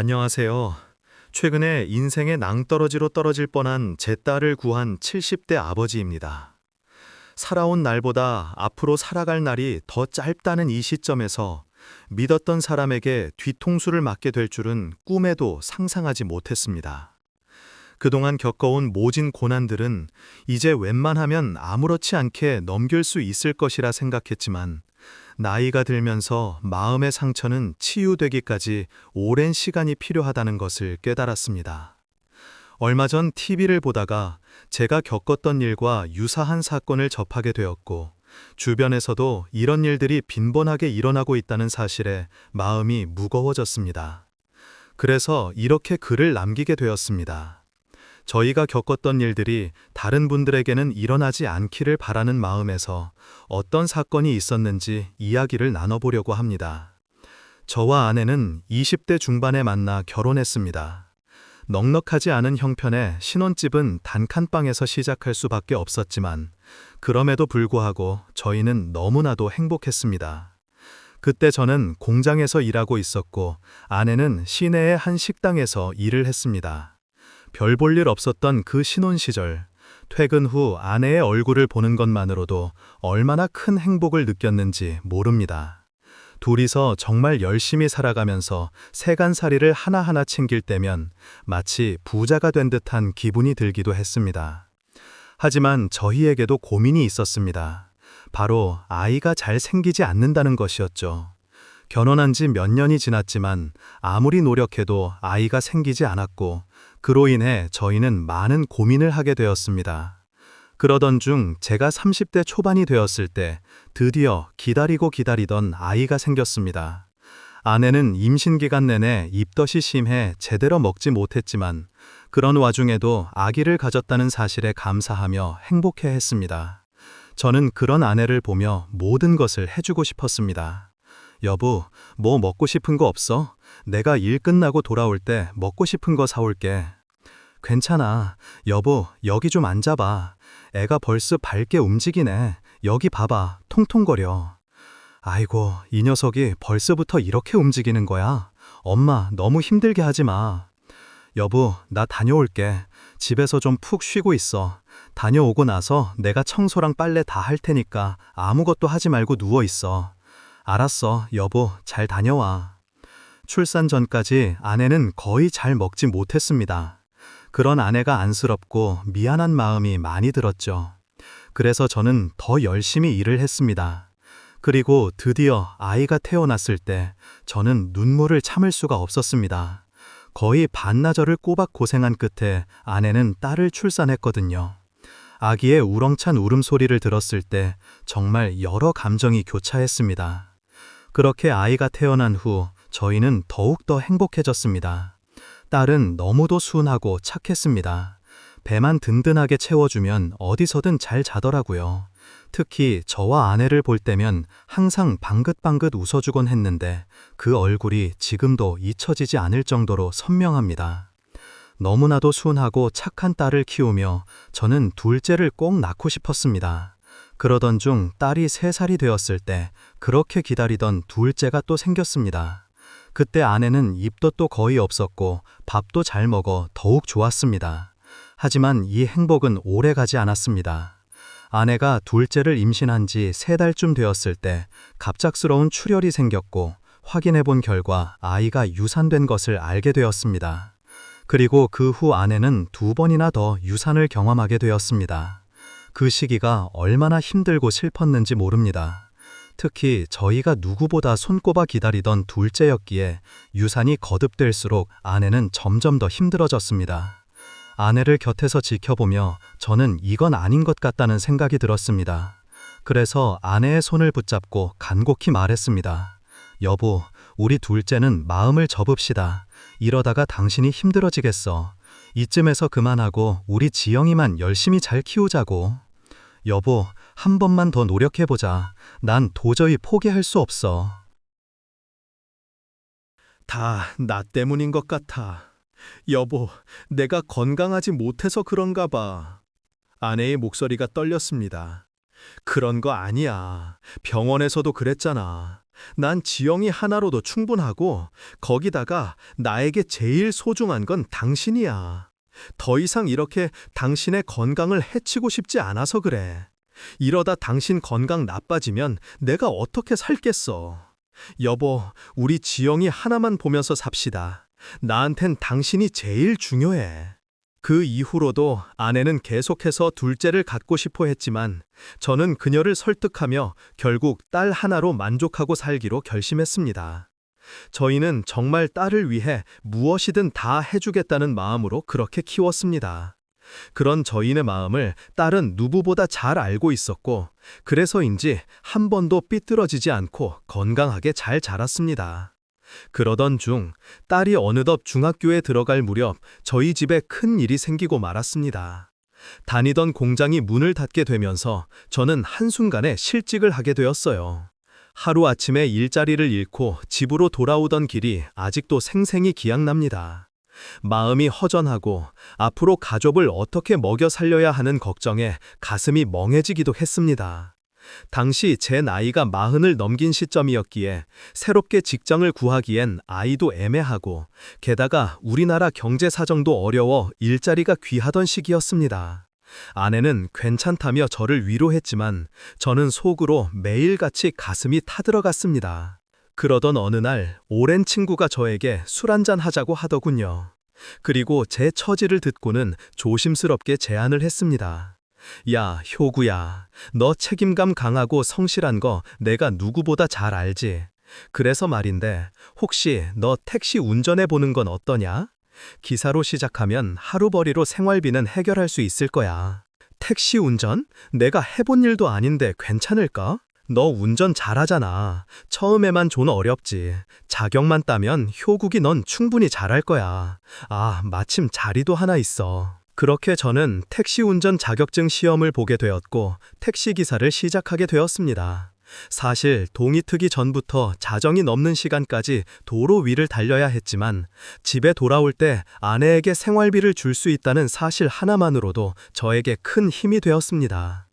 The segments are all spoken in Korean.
안녕하세요. 최근에 인생의 낭떠러지로 떨어질 뻔한 제 딸을 구한 70대 아버지입니다. 살아온 날보다 앞으로 살아갈 날이 더 짧다는 이 시점에서 믿었던 사람에게 뒤통수를 맞게 될 줄은 꿈에도 상상하지 못했습니다. 그동안 겪어온 모진 고난들은 이제 웬만하면 아무렇지 않게 넘길 수 있을 것이라 생각했지만 나이가 들면서 마음의 상처는 치유되기까지 오랜 시간이 필요하다는 것을 깨달았습니다. 얼마 전 TV를 보다가 제가 겪었던 일과 유사한 사건을 접하게 되었고, 주변에서도 이런 일들이 빈번하게 일어나고 있다는 사실에 마음이 무거워졌습니다. 그래서 이렇게 글을 남기게 되었습니다. 저희가 겪었던 일들이 다른 분들에게는 일어나지 않기를 바라는 마음에서 어떤 사건이 있었는지 이야기를 나눠보려고 합니다. 저와 아내는 20대 중반에 만나 결혼했습니다. 넉넉하지 않은 형편의 신혼집은 단칸방에서 시작할 수밖에 없었지만 그럼에도 불구하고 저희는 너무나도 행복했습니다. 그때 저는 공장에서 일하고 있었고 아내는 시내의 한 식당에서 일을 했습니다. 별 볼 일 없었던 그 신혼 시절, 퇴근 후 아내의 얼굴을 보는 것만으로도 얼마나 큰 행복을 느꼈는지 모릅니다. 둘이서 정말 열심히 살아가면서 세간살이를 하나하나 챙길 때면 마치 부자가 된 듯한 기분이 들기도 했습니다. 하지만 저희에게도 고민이 있었습니다. 바로 아이가 잘 생기지 않는다는 것이었죠. 결혼한 지 몇 년이 지났지만 아무리 노력해도 아이가 생기지 않았고 그로 인해 저희는 많은 고민을 하게 되었습니다. 그러던 중 제가 30대 초반이 되었을 때 드디어 기다리고 기다리던 아이가 생겼습니다. 아내는 임신 기간 내내 입덧이 심해 제대로 먹지 못했지만 그런 와중에도 아기를 가졌다는 사실에 감사하며 행복해했습니다. 저는 그런 아내를 보며 모든 것을 해주고 싶었습니다. 여보, 뭐 먹고 싶은 거 없어? 내가 일 끝나고 돌아올 때 먹고 싶은 거 사올게. 괜찮아. 여보, 여기 좀 앉아봐. 애가 벌써 밝게 움직이네. 여기 봐봐. 통통거려. 아이고, 이 녀석이 벌써부터 이렇게 움직이는 거야. 엄마, 너무 힘들게 하지 마. 여보, 나 다녀올게. 집에서 좀 푹 쉬고 있어. 다녀오고 나서 내가 청소랑 빨래 다 할 테니까 아무것도 하지 말고 누워 있어. 알았어, 여보, 잘 다녀와. 출산 전까지 아내는 거의 잘 먹지 못했습니다. 그런 아내가 안쓰럽고 미안한 마음이 많이 들었죠. 그래서 저는 더 열심히 일을 했습니다. 그리고 드디어 아이가 태어났을 때 저는 눈물을 참을 수가 없었습니다. 거의 반나절을 꼬박 고생한 끝에 아내는 딸을 출산했거든요. 아기의 우렁찬 울음소리를 들었을 때 정말 여러 감정이 교차했습니다. 그렇게 아이가 태어난 후 저희는 더욱더 행복해졌습니다. 딸은 너무도 순하고 착했습니다. 배만 든든하게 채워주면 어디서든 잘 자더라고요. 특히 저와 아내를 볼 때면 항상 방긋방긋 웃어주곤 했는데 그 얼굴이 지금도 잊혀지지 않을 정도로 선명합니다. 너무나도 순하고 착한 딸을 키우며 저는 둘째를 꼭 낳고 싶었습니다. 그러던 중 딸이 3살이 되었을 때 그렇게 기다리던 둘째가 또 생겼습니다. 그때 아내는 입덧도 거의 없었고 밥도 잘 먹어 더욱 좋았습니다. 하지만 이 행복은 오래 가지 않았습니다. 아내가 둘째를 임신한 지 3달쯤 되었을 때 갑작스러운 출혈이 생겼고 확인해 본 결과 아이가 유산된 것을 알게 되었습니다. 그리고 그 후 아내는 2번이나 더 유산을 경험하게 되었습니다. 그 시기가 얼마나 힘들고 슬펐는지 모릅니다. 특히 저희가 누구보다 손꼽아 기다리던 둘째였기에 유산이 거듭될수록 아내는 점점 더 힘들어졌습니다. 아내를 곁에서 지켜보며 저는 이건 아닌 것 같다는 생각이 들었습니다. 그래서 아내의 손을 붙잡고 간곡히 말했습니다. 여보, 우리 둘째는 마음을 접읍시다. 이러다가 당신이 힘들어지겠어. 이쯤에서 그만하고 우리 지영이만 열심히 잘 키우자고. 여보, 한 번만 더 노력해보자. 난 도저히 포기할 수 없어. 다 나 때문인 것 같아. 여보, 내가 건강하지 못해서 그런가 봐. 아내의 목소리가 떨렸습니다. 그런 거 아니야. 병원에서도 그랬잖아. 난 지영이 하나로도 충분하고 거기다가 나에게 제일 소중한 건 당신이야. 더 이상 이렇게 당신의 건강을 해치고 싶지 않아서 그래. 이러다 당신 건강 나빠지면 내가 어떻게 살겠어. 여보, 우리 지영이 하나만 보면서 삽시다. 나한텐 당신이 제일 중요해. 그 이후로도 아내는 계속해서 둘째를 갖고 싶어 했지만 저는 그녀를 설득하며 결국 딸 하나로 만족하고 살기로 결심했습니다. 저희는 정말 딸을 위해 무엇이든 다 해주겠다는 마음으로 그렇게 키웠습니다. 그런 저희의 마음을 딸은 누구보다 잘 알고 있었고, 그래서인지 한 번도 삐뚤어지지 않고 건강하게 잘 자랐습니다. 그러던 중 딸이 어느덧 중학교에 들어갈 무렵 저희 집에 큰 일이 생기고 말았습니다. 다니던 공장이 문을 닫게 되면서 저는 한순간에 실직을 하게 되었어요. 하루아침에 일자리를 잃고 집으로 돌아오던 길이 아직도 생생히 기억납니다. 마음이 허전하고 앞으로 가족을 어떻게 먹여 살려야 하는 걱정에 가슴이 멍해지기도 했습니다. 당시 제 나이가 40을 넘긴 시점이었기에 새롭게 직장을 구하기엔 아이도 애매하고 게다가 우리나라 경제 사정도 어려워 일자리가 귀하던 시기였습니다. 아내는 괜찮다며 저를 위로했지만 저는 속으로 매일같이 가슴이 타들어갔습니다. 그러던 어느 날 오랜 친구가 저에게 술 한잔 하자고 하더군요. 그리고 제 처지를 듣고는 조심스럽게 제안을 했습니다. 야, 효구야, 너 책임감 강하고 성실한 거 내가 누구보다 잘 알지. 그래서 말인데 혹시 너 택시 운전해 보는 건 어떠냐? 기사로 시작하면 하루벌이로 생활비는 해결할 수 있을 거야. 택시 운전? 내가 해본 일도 아닌데 괜찮을까? 너 운전 잘하잖아. 처음에만 좀 어렵지. 자격만 따면 효국이 넌 충분히 잘할 거야. 아, 마침 자리도 하나 있어. 그렇게 저는 택시 운전 자격증 시험을 보게 되었고 택시기사를 시작하게 되었습니다. 사실 동이 트기 전부터 자정이 넘는 시간까지 도로 위를 달려야 했지만 집에 돌아올 때 아내에게 생활비를 줄 수 있다는 사실 하나만으로도 저에게 큰 힘이 되었습니다.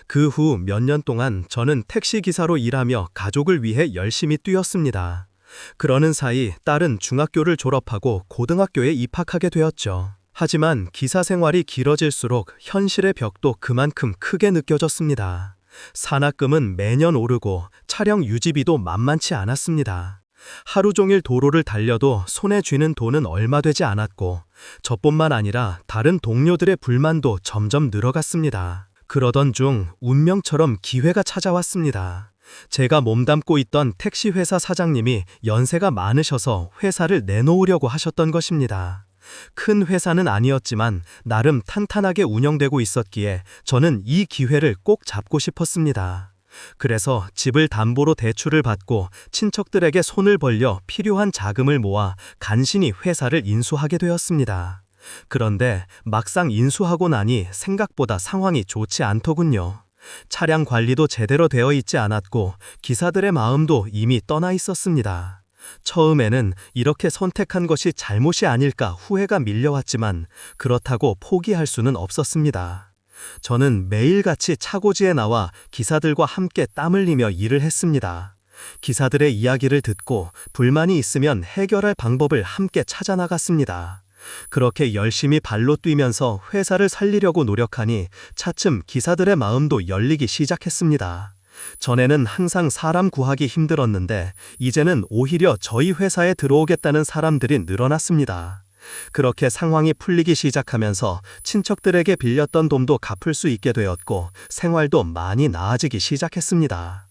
그 후 몇 년 동안 저는 택시기사로 일하며 가족을 위해 열심히 뛰었습니다. 그러는 사이 딸은 중학교를 졸업하고 고등학교에 입학하게 되었죠. 하지만 기사 생활이 길어질수록 현실의 벽도 그만큼 크게 느껴졌습니다. 산학금은 매년 오르고 차량 유지비도 만만치 않았습니다. 하루 종일 도로를 달려도 손에 쥐는 돈은 얼마 되지 않았고 저뿐만 아니라 다른 동료들의 불만도 점점 늘어갔습니다. 그러던 중 운명처럼 기회가 찾아왔습니다. 제가 몸담고 있던 택시회사 사장님이 연세가 많으셔서 회사를 내놓으려고 하셨던 것입니다. 큰 회사는 아니었지만 나름 탄탄하게 운영되고 있었기에 저는 이 기회를 꼭 잡고 싶었습니다. 그래서 집을 담보로 대출을 받고 친척들에게 손을 벌려 필요한 자금을 모아 간신히 회사를 인수하게 되었습니다. 그런데 막상 인수하고 나니 생각보다 상황이 좋지 않더군요. 차량 관리도 제대로 되어 있지 않았고 기사들의 마음도 이미 떠나 있었습니다. 처음에는 이렇게 선택한 것이 잘못이 아닐까 후회가 밀려왔지만 그렇다고 포기할 수는 없었습니다. 저는 매일같이 차고지에 나와 기사들과 함께 땀 흘리며 일을 했습니다. 기사들의 이야기를 듣고 불만이 있으면 해결할 방법을 함께 찾아 나갔습니다. 그렇게 열심히 발로 뛰면서 회사를 살리려고 노력하니 차츰 기사들의 마음도 열리기 시작했습니다. 전에는 항상 사람 구하기 힘들었는데 이제는 오히려 저희 회사에 들어오겠다는 사람들이 늘어났습니다. 그렇게 상황이 풀리기 시작하면서 친척들에게 빌렸던 돈도 갚을 수 있게 되었고 생활도 많이 나아지기 시작했습니다.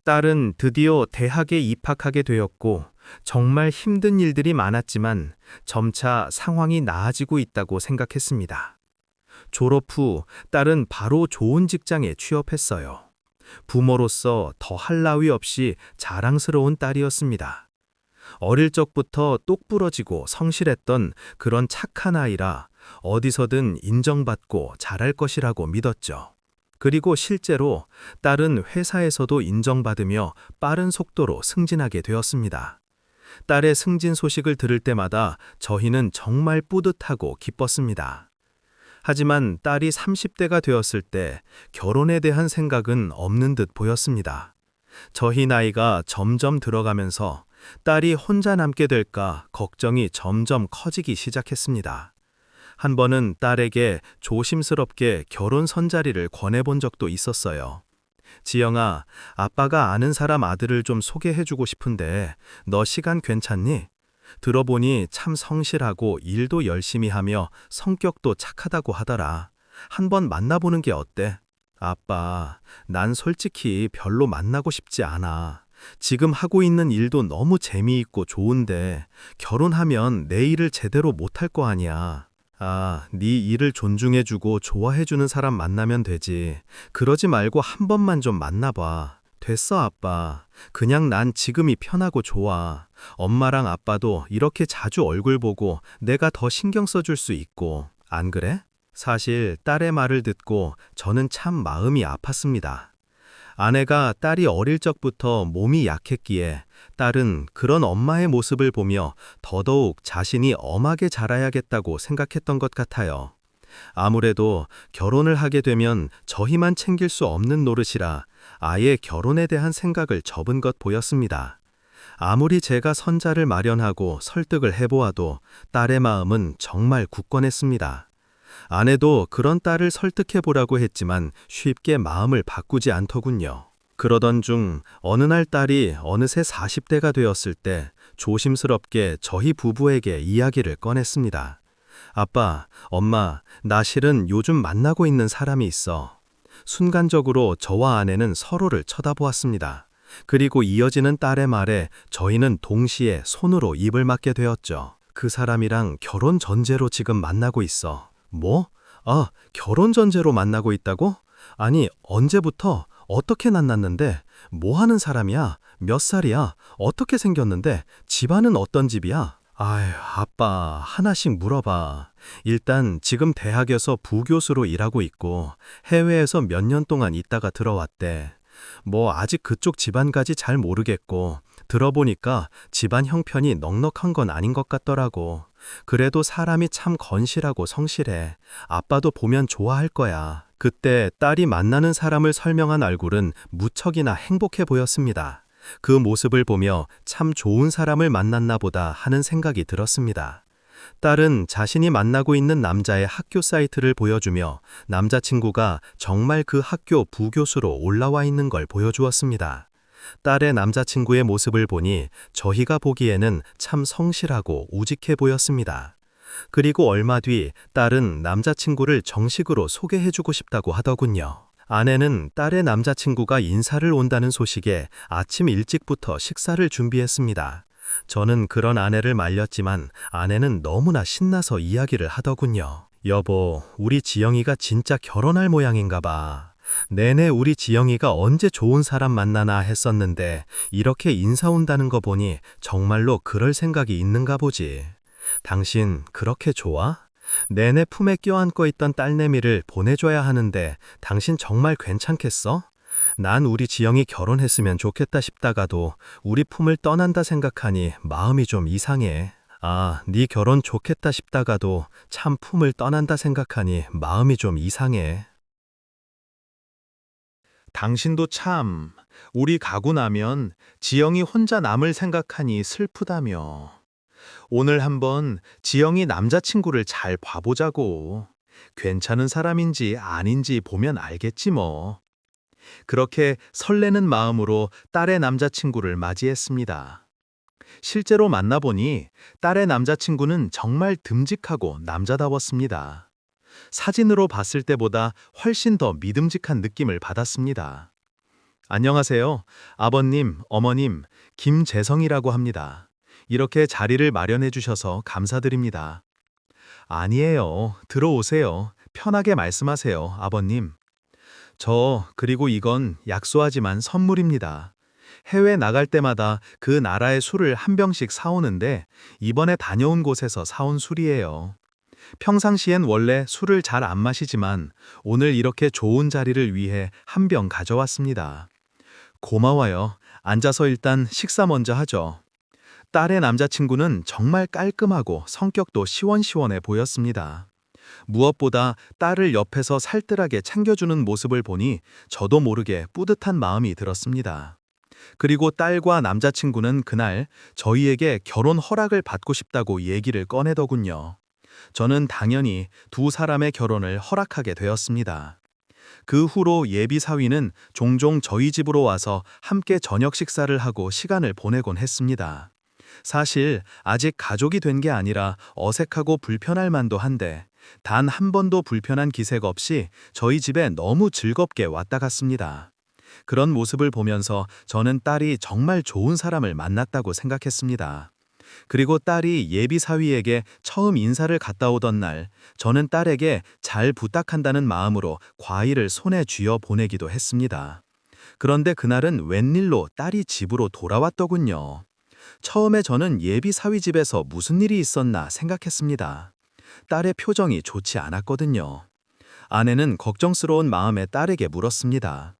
딸은 드디어 대학에 입학하게 되었고 정말 힘든 일들이 많았지만 점차 상황이 나아지고 있다고 생각했습니다. 졸업 후 딸은 바로 좋은 직장에 취업했어요. 부모로서 더할 나위 없이 자랑스러운 딸이었습니다. 어릴 적부터 똑부러지고 성실했던 그런 착한 아이라 어디서든 인정받고 잘할 것이라고 믿었죠. 그리고 실제로 딸은 회사에서도 인정받으며 빠른 속도로 승진하게 되었습니다. 딸의 승진 소식을 들을 때마다 저희는 정말 뿌듯하고 기뻤습니다. 하지만 딸이 30대가 되었을 때 결혼에 대한 생각은 없는 듯 보였습니다. 저희 나이가 점점 들어가면서 딸이 혼자 남게 될까 걱정이 점점 커지기 시작했습니다. 한 번은 딸에게 조심스럽게 결혼 선자리를 권해본 적도 있었어요. 지영아, 아빠가 아는 사람 아들을 좀 소개해주고 싶은데 너 시간 괜찮니? 들어보니 참 성실하고 일도 열심히 하며 성격도 착하다고 하더라. 한번 만나보는 게 어때? 아빠, 난 솔직히 별로 만나고 싶지 않아. 지금 하고 있는 일도 너무 재미있고 좋은데 결혼하면 내 일을 제대로 못할 거 아니야. 아, 네 일을 존중해주고 좋아해주는 사람 만나면 되지. 그러지 말고 한 번만 좀 만나봐. 됐어, 아빠. 그냥 난 지금이 편하고 좋아. 엄마랑 아빠도 이렇게 자주 얼굴 보고 내가 더 신경 써줄 수 있고. 안 그래? 사실 딸의 말을 듣고 저는 참 마음이 아팠습니다. 아내가 딸이 어릴 적부터 몸이 약했기에 딸은 그런 엄마의 모습을 보며 더더욱 자신이 엄하게 자라야겠다고 생각했던 것 같아요. 아무래도 결혼을 하게 되면 저희만 챙길 수 없는 노릇이라 아예 결혼에 대한 생각을 접은 것 보였습니다. 아무리 제가 선자를 마련하고 설득을 해보아도 딸의 마음은 정말 굳건했습니다. 아내도 그런 딸을 설득해보라고 했지만 쉽게 마음을 바꾸지 않더군요. 그러던 중 어느 날 딸이 어느새 40대가 되었을 때 조심스럽게 저희 부부에게 이야기를 꺼냈습니다. 아빠, 엄마, 나 실은 요즘 만나고 있는 사람이 있어. 순간적으로 저와 아내는 서로를 쳐다보았습니다. 그리고 이어지는 딸의 말에 저희는 동시에 손으로 입을 맞게 되었죠. 그 사람이랑 결혼 전제로 지금 만나고 있어. 뭐? 아, 결혼 전제로 만나고 있다고? 아니, 언제부터? 어떻게 만났는데? 뭐 하는 사람이야? 몇 살이야? 어떻게 생겼는데? 집안은 어떤 집이야? 아휴, 아빠, 하나씩 물어봐. 일단 지금 대학에서 부교수로 일하고 있고 해외에서 몇 년 동안 있다가 들어왔대. 뭐 아직 그쪽 집안까지 잘 모르겠고 들어보니까 집안 형편이 넉넉한 건 아닌 것 같더라고. 그래도 사람이 참 건실하고 성실해. 아빠도 보면 좋아할 거야. 그때 딸이 만나는 사람을 설명한 얼굴은 무척이나 행복해 보였습니다. 그 모습을 보며 참 좋은 사람을 만났나 보다 하는 생각이 들었습니다. 딸은 자신이 만나고 있는 남자의 학교 사이트를 보여주며 남자친구가 정말 그 학교 부교수로 올라와 있는 걸 보여주었습니다. 딸의 남자친구의 모습을 보니 저희가 보기에는 참 성실하고 우직해 보였습니다. 그리고 얼마 뒤 딸은 남자친구를 정식으로 소개해주고 싶다고 하더군요. 아내는 딸의 남자친구가 인사를 온다는 소식에 아침 일찍부터 식사를 준비했습니다. 저는 그런 아내를 말렸지만 아내는 너무나 신나서 이야기를 하더군요. 여보, 우리 지영이가 진짜 결혼할 모양인가 봐. 내내 우리 지영이가 언제 좋은 사람 만나나 했었는데 이렇게 인사 온다는 거 보니 정말로 그럴 생각이 있는가 보지. 당신 그렇게 좋아? 내내 품에 껴안고 있던 딸내미를 보내줘야 하는데 당신 정말 괜찮겠어? 난 우리 지영이 결혼했으면 좋겠다 싶다가도 우리 품을 떠난다 생각하니 마음이 좀 이상해. 아, 네 결혼 좋겠다 싶다가도 참 품을 떠난다 생각하니 마음이 좀 이상해. 당신도 참, 우리 가고 나면 지영이 혼자 남을 생각하니 슬프다며. 오늘 한번 지영이 남자친구를 잘 봐보자고. 괜찮은 사람인지 아닌지 보면 알겠지 뭐. 그렇게 설레는 마음으로 딸의 남자친구를 맞이했습니다. 실제로 만나보니 딸의 남자친구는 정말 듬직하고 남자다웠습니다. 사진으로 봤을 때보다 훨씬 더 믿음직한 느낌을 받았습니다. 안녕하세요. 아버님, 어머님, 김재성이라고 합니다. 이렇게 자리를 마련해 주셔서 감사드립니다. 아니에요. 들어오세요. 편하게 말씀하세요, 아버님. 그리고 이건 약소하지만 선물입니다. 해외 나갈 때마다 그 나라의 술을 한 병씩 사오는데 이번에 다녀온 곳에서 사온 술이에요. 평상시엔 원래 술을 잘 안 마시지만 오늘 이렇게 좋은 자리를 위해 한 병 가져왔습니다. 고마워요. 앉아서 일단 식사 먼저 하죠. 딸의 남자친구는 정말 깔끔하고 성격도 시원시원해 보였습니다. 무엇보다 딸을 옆에서 살뜰하게 챙겨주는 모습을 보니 저도 모르게 뿌듯한 마음이 들었습니다. 그리고 딸과 남자친구는 그날 저희에게 결혼 허락을 받고 싶다고 얘기를 꺼내더군요. 저는 당연히 두 사람의 결혼을 허락하게 되었습니다. 그 후로 예비 사위는 종종 저희 집으로 와서 함께 저녁 식사를 하고 시간을 보내곤 했습니다. 사실 아직 가족이 된 게 아니라 어색하고 불편할 만도 한데 단 한 번도 불편한 기색 없이 저희 집에 너무 즐겁게 왔다 갔습니다. 그런 모습을 보면서 저는 딸이 정말 좋은 사람을 만났다고 생각했습니다. 그리고 딸이 예비 사위에게 처음 인사를 갔다 오던 날, 저는 딸에게 잘 부탁한다는 마음으로 과일을 손에 쥐어 보내기도 했습니다. 그런데 그날은 웬일로 딸이 집으로 돌아왔더군요. 처음에 저는 예비 사위 집에서 무슨 일이 있었나 생각했습니다. 딸의 표정이 좋지 않았거든요. 아내는 걱정스러운 마음에 딸에게 물었습니다.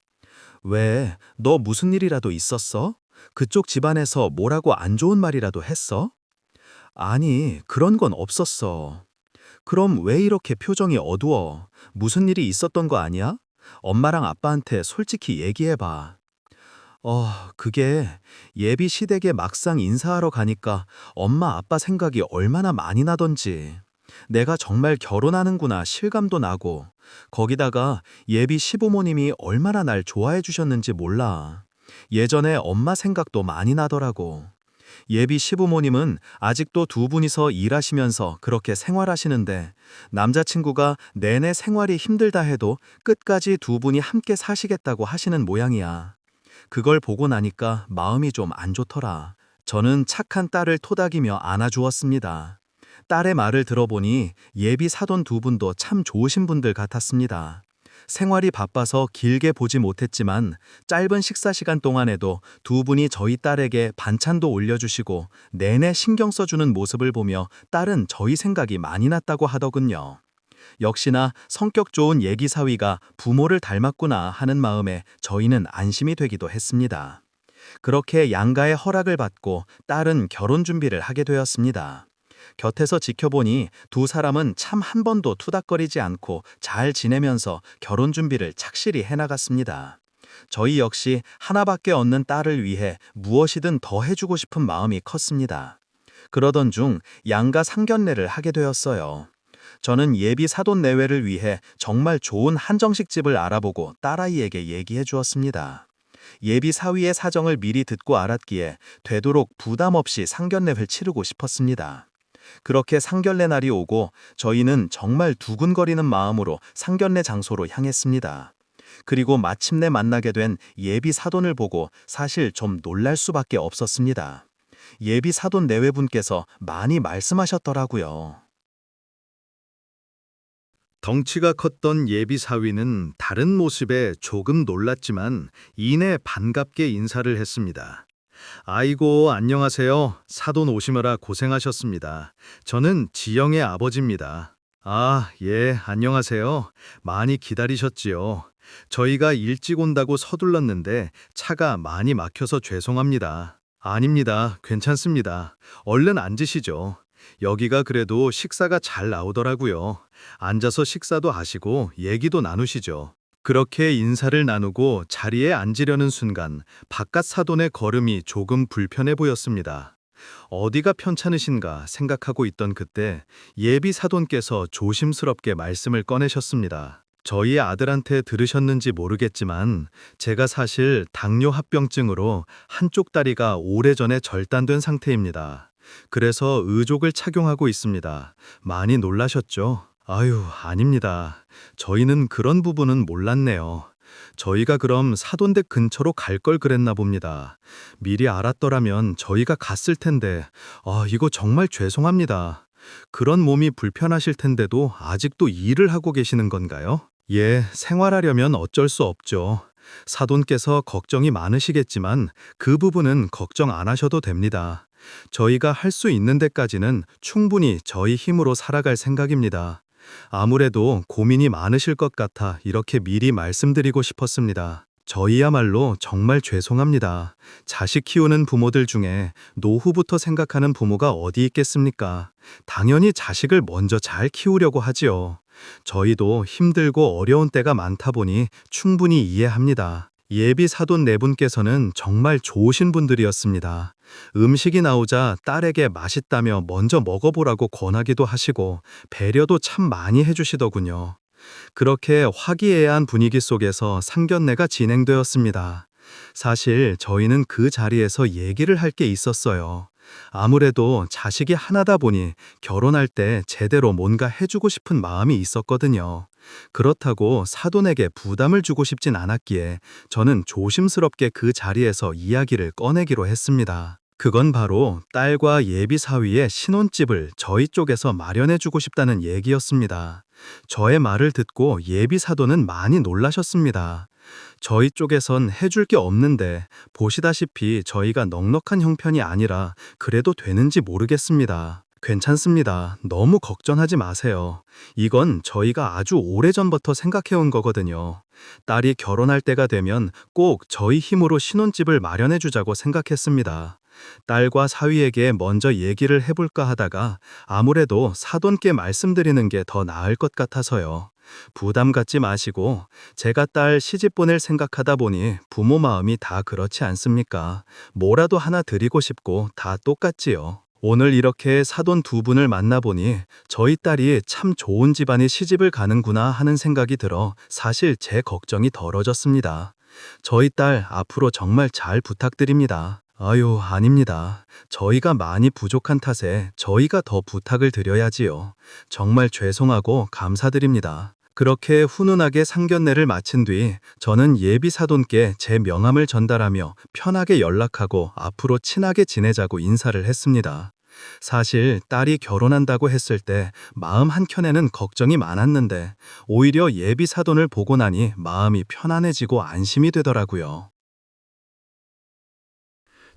왜, 너 무슨 일이라도 있었어? 그쪽 집안에서 뭐라고 안 좋은 말이라도 했어? 아니, 그런 건 없었어. 그럼 왜 이렇게 표정이 어두워? 무슨 일이 있었던 거 아니야? 엄마랑 아빠한테 솔직히 얘기해봐. 그게 예비 시댁에 막상 인사하러 가니까 엄마 아빠 생각이 얼마나 많이 나던지. 내가 정말 결혼하는구나 실감도 나고, 거기다가 예비 시부모님이 얼마나 날 좋아해 주셨는지 몰라. 예전에 엄마 생각도 많이 나더라고. 예비 시부모님은 아직도 두 분이서 일하시면서 그렇게 생활하시는데 남자친구가 내내 생활이 힘들다 해도 끝까지 두 분이 함께 사시겠다고 하시는 모양이야. 그걸 보고 나니까 마음이 좀 안 좋더라. 저는 착한 딸을 토닥이며 안아주었습니다. 딸의 말을 들어보니 예비 사돈 두 분도 참 좋으신 분들 같았습니다. 생활이 바빠서 길게 보지 못했지만 짧은 식사 시간 동안에도 두 분이 저희 딸에게 반찬도 올려주시고 내내 신경 써주는 모습을 보며 딸은 저희 생각이 많이 났다고 하더군요. 역시나 성격 좋은 예기 사위가 부모를 닮았구나 하는 마음에 저희는 안심이 되기도 했습니다. 그렇게 양가의 허락을 받고 딸은 결혼 준비를 하게 되었습니다. 곁에서 지켜보니 두 사람은 참 한 번도 투닥거리지 않고 잘 지내면서 결혼 준비를 착실히 해나갔습니다. 저희 역시 하나밖에 없는 딸을 위해 무엇이든 더 해주고 싶은 마음이 컸습니다. 그러던 중 양가 상견례를 하게 되었어요. 저는 예비 사돈 내외를 위해 정말 좋은 한정식 집을 알아보고 딸아이에게 얘기해 주었습니다. 예비 사위의 사정을 미리 듣고 알았기에 되도록 부담 없이 상견례를 치르고 싶었습니다. 그렇게 상견례 날이 오고 저희는 정말 두근거리는 마음으로 상견례 장소로 향했습니다. 그리고 마침내 만나게 된 예비 사돈을 보고 사실 좀 놀랄 수밖에 없었습니다. 예비 사돈 내외분께서 많이 말씀하셨더라고요. 덩치가 컸던 예비 사위는 다른 모습에 조금 놀랐지만 이내 반갑게 인사를 했습니다. 아이고, 안녕하세요. 사돈 오시느라 고생하셨습니다. 저는 지영의 아버지입니다. 아, 예, 안녕하세요. 많이 기다리셨지요. 저희가 일찍 온다고 서둘렀는데 차가 많이 막혀서 죄송합니다. 아닙니다. 괜찮습니다. 얼른 앉으시죠. 여기가 그래도 식사가 잘 나오더라고요. 앉아서 식사도 하시고 얘기도 나누시죠. 그렇게 인사를 나누고 자리에 앉으려는 순간 바깥 사돈의 걸음이 조금 불편해 보였습니다. 어디가 편찮으신가 생각하고 있던 그때 예비 사돈께서 조심스럽게 말씀을 꺼내셨습니다. 저희 아들한테 들으셨는지 모르겠지만 제가 사실 당뇨 합병증으로 한쪽 다리가 오래전에 절단된 상태입니다. 그래서 의족을 착용하고 있습니다. 많이 놀라셨죠? 아유, 아닙니다. 저희는 그런 부분은 몰랐네요. 저희가 그럼 사돈댁 근처로 갈 걸 그랬나 봅니다. 미리 알았더라면 저희가 갔을 텐데, 이거 정말 죄송합니다. 그런 몸이 불편하실 텐데도 아직도 일을 하고 계시는 건가요? 예, 생활하려면 어쩔 수 없죠. 사돈께서 걱정이 많으시겠지만 그 부분은 걱정 안 하셔도 됩니다. 저희가 할 수 있는 데까지는 충분히 저희 힘으로 살아갈 생각입니다. 아무래도 고민이 많으실 것 같아 이렇게 미리 말씀드리고 싶었습니다. 저희야말로 정말 죄송합니다. 자식 키우는 부모들 중에 노후부터 생각하는 부모가 어디 있겠습니까? 당연히 자식을 먼저 잘 키우려고 하지요. 저희도 힘들고 어려운 때가 많다 보니 충분히 이해합니다. 예비 사돈 네 분께서는 정말 좋으신 분들이었습니다. 음식이 나오자 딸에게 맛있다며 먼저 먹어보라고 권하기도 하시고 배려도 참 많이 해주시더군요. 그렇게 화기애애한 분위기 속에서 상견례가 진행되었습니다. 사실 저희는 그 자리에서 얘기를 할 게 있었어요. 아무래도 자식이 하나다 보니 결혼할 때 제대로 뭔가 해주고 싶은 마음이 있었거든요. 그렇다고 사돈에게 부담을 주고 싶진 않았기에 저는 조심스럽게 그 자리에서 이야기를 꺼내기로 했습니다. 그건 바로 딸과 예비 사위의 신혼집을 저희 쪽에서 마련해주고 싶다는 얘기였습니다. 저의 말을 듣고 예비 사돈은 많이 놀라셨습니다. 저희 쪽에선 해줄 게 없는데 보시다시피 저희가 넉넉한 형편이 아니라 그래도 되는지 모르겠습니다. 괜찮습니다. 너무 걱정하지 마세요. 이건 저희가 아주 오래전부터 생각해온 거거든요. 딸이 결혼할 때가 되면 꼭 저희 힘으로 신혼집을 마련해주자고 생각했습니다. 딸과 사위에게 먼저 얘기를 해볼까 하다가 아무래도 사돈께 말씀드리는 게 더 나을 것 같아서요. 부담 갖지 마시고 제가 딸 시집 보낼 생각하다 보니 부모 마음이 다 그렇지 않습니까? 뭐라도 하나 드리고 싶고 다 똑같지요. 오늘 이렇게 사돈 두 분을 만나보니 저희 딸이 참 좋은 집안에 시집을 가는구나 하는 생각이 들어 사실 제 걱정이 덜어졌습니다. 저희 딸 앞으로 정말 잘 부탁드립니다. 아유, 아닙니다. 저희가 많이 부족한 탓에 저희가 더 부탁을 드려야지요. 정말 죄송하고 감사드립니다. 그렇게 훈훈하게 상견례를 마친 뒤 저는 예비 사돈께 제 명함을 전달하며 편하게 연락하고 앞으로 친하게 지내자고 인사를 했습니다. 사실 딸이 결혼한다고 했을 때 마음 한켠에는 걱정이 많았는데 오히려 예비 사돈을 보고 나니 마음이 편안해지고 안심이 되더라고요.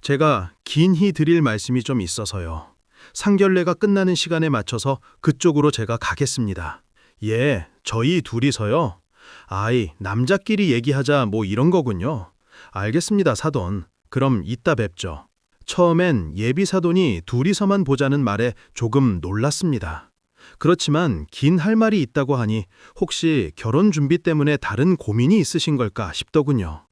제가 긴히 드릴 말씀이 좀 있어서요. 상견례가 끝나는 시간에 맞춰서 그쪽으로 제가 가겠습니다. 예, 저희 둘이서요. 아이, 남자끼리 얘기하자 뭐 이런 거군요. 알겠습니다, 사돈. 그럼 이따 뵙죠. 처음엔 예비 사돈이 둘이서만 보자는 말에 조금 놀랐습니다. 그렇지만 긴 할 말이 있다고 하니 혹시 결혼 준비 때문에 다른 고민이 있으신 걸까 싶더군요.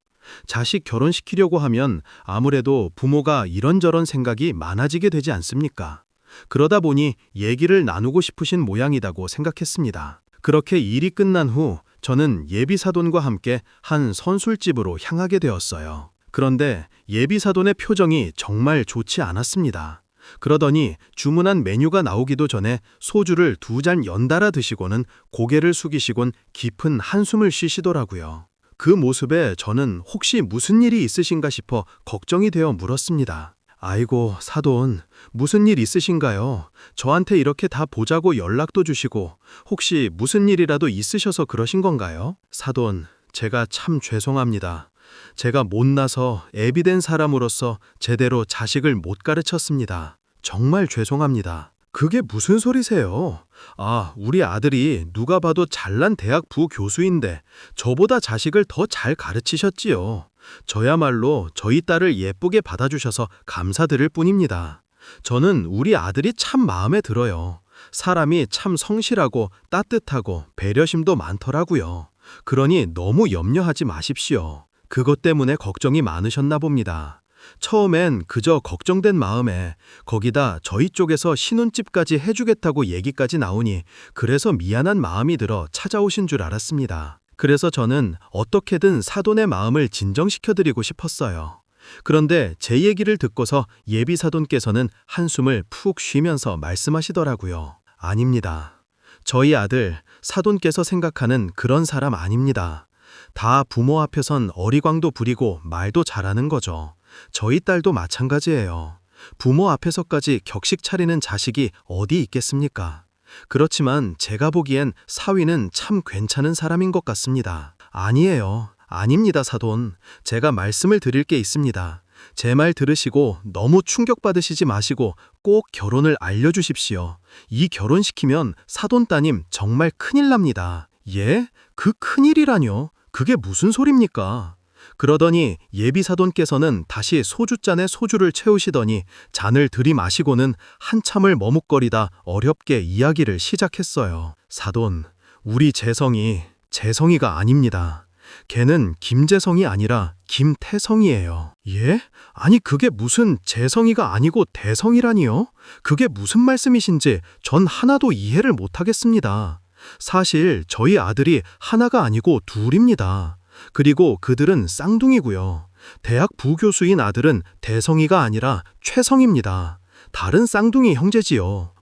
자식 결혼시키려고 하면 아무래도 부모가 이런저런 생각이 많아지게 되지 않습니까? 그러다 보니 얘기를 나누고 싶으신 모양이라고 생각했습니다. 그렇게 일이 끝난 후 저는 예비 사돈과 함께 한 선술집으로 향하게 되었어요. 그런데 예비 사돈의 표정이 정말 좋지 않았습니다. 그러더니 주문한 메뉴가 나오기도 전에 소주를 2잔 연달아 드시고는 고개를 숙이시곤 깊은 한숨을 쉬시더라고요. 그 모습에 저는 혹시 무슨 일이 있으신가 싶어 걱정이 되어 물었습니다. 아이고, 사돈, 무슨 일 있으신가요? 저한테 이렇게 다 보자고 연락도 주시고 혹시 무슨 일이라도 있으셔서 그러신 건가요? 사돈, 제가 참 죄송합니다. 제가 못나서 애비된 사람으로서 제대로 자식을 못 가르쳤습니다. 정말 죄송합니다. 그게 무슨 소리세요? 아, 우리 아들이 누가 봐도 잘난 대학 부교수인데 저보다 자식을 더 잘 가르치셨지요. 저야말로 저희 딸을 예쁘게 받아주셔서 감사드릴 뿐입니다. 저는 우리 아들이 참 마음에 들어요. 사람이 참 성실하고 따뜻하고 배려심도 많더라고요. 그러니 너무 염려하지 마십시오. 그것 때문에 걱정이 많으셨나 봅니다. 처음엔 그저 걱정된 마음에 거기다 저희 쪽에서 신혼집까지 해주겠다고 얘기까지 나오니 그래서 미안한 마음이 들어 찾아오신 줄 알았습니다. 그래서 저는 어떻게든 사돈의 마음을 진정시켜드리고 싶었어요. 그런데 제 얘기를 듣고서 예비 사돈께서는 한숨을 푹 쉬면서 말씀하시더라고요. 아닙니다. 저희 아들 사돈께서 생각하는 그런 사람 아닙니다. 다 부모 앞에선 어리광도 부리고 말도 잘하는 거죠. 저희 딸도 마찬가지예요. 부모 앞에서까지 격식 차리는 자식이 어디 있겠습니까? 그렇지만 제가 보기엔 사위는 참 괜찮은 사람인 것 같습니다. 아니에요. 아닙니다, 사돈. 제가 말씀을 드릴 게 있습니다. 제 말 들으시고 너무 충격받으시지 마시고 꼭 결혼을 알려주십시오. 이 결혼시키면 사돈 따님 정말 큰일 납니다. 예? 그 큰일이라뇨? 그게 무슨 소립니까? 그러더니 예비 사돈께서는 다시 소주잔에 소주를 채우시더니 잔을 들이마시고는 한참을 머뭇거리다 어렵게 이야기를 시작했어요. 사돈, 우리 재성이가 아닙니다. 걔는 김재성이 아니라 김태성이에요. 예? 아니 그게 무슨 재성이가 아니고 대성이라니요? 그게 무슨 말씀이신지 전 하나도 이해를 못하겠습니다. 사실 저희 아들이 하나가 아니고 둘입니다. 그리고 그들은 쌍둥이고요. 대학 부교수인 아들은 대성이가 아니라 최성입니다. 다른 쌍둥이 형제지요.